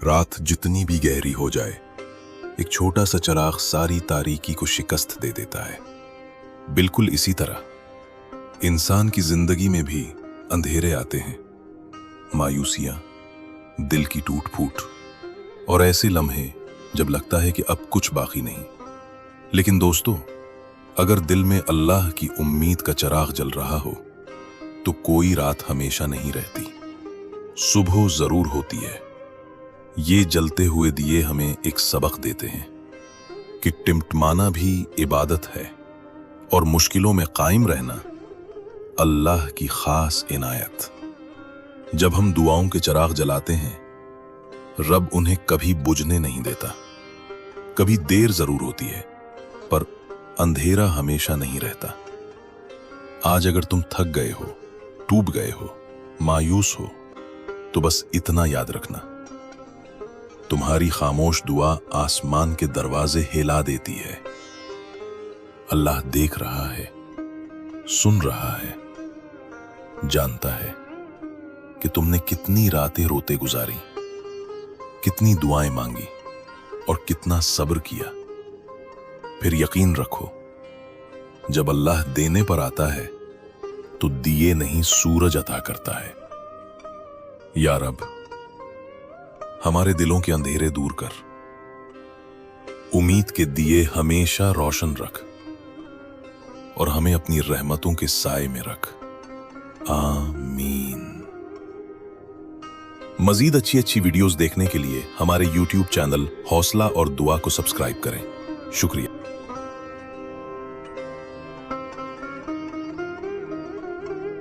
रात जितनी भी गहरी हो जाए, एक छोटा सा चिराग सारी तारीकी को शिकस्त दे देता है। बिल्कुल इसी तरह इंसान की जिंदगी में भी अंधेरे आते हैं, मायूसियां, दिल की टूट फूट और ऐसे लम्हे जब लगता है कि अब कुछ बाकी नहीं। लेकिन दोस्तों, अगर दिल में अल्लाह की उम्मीद का चिराग जल रहा हो तो कोई रात हमेशा नहीं रहती, सुबह जरूर होती है। ये जलते हुए दिए हमें एक सबक देते हैं कि टिमटमाना भी इबादत है और मुश्किलों में कायम रहना अल्लाह की खास इनायत। जब हम दुआओं के चिराग जलाते हैं, रब उन्हें कभी बुझने नहीं देता। कभी देर जरूर होती है, पर अंधेरा हमेशा नहीं रहता। आज अगर तुम थक गए हो, टूट गए हो, मायूस हो, तो बस इतना याद रखना, तुम्हारी खामोश दुआ आसमान के दरवाजे हिला देती है। अल्लाह देख रहा है, सुन रहा है, जानता है कि तुमने कितनी रातें रोते गुजारी, कितनी दुआएं मांगी और कितना सब्र किया। फिर यकीन रखो, जब अल्लाह देने पर आता है तो दिए नहीं सूरज अता करता है। या रब, हमारे दिलों के अंधेरे दूर कर, उम्मीद के दिए हमेशा रोशन रख और हमें अपनी रहमतों के साए में रख। आमीन। मजीद अच्छी अच्छी वीडियोस देखने के लिए हमारे YouTube चैनल हौसला और दुआ को सब्सक्राइब करें। शुक्रिया।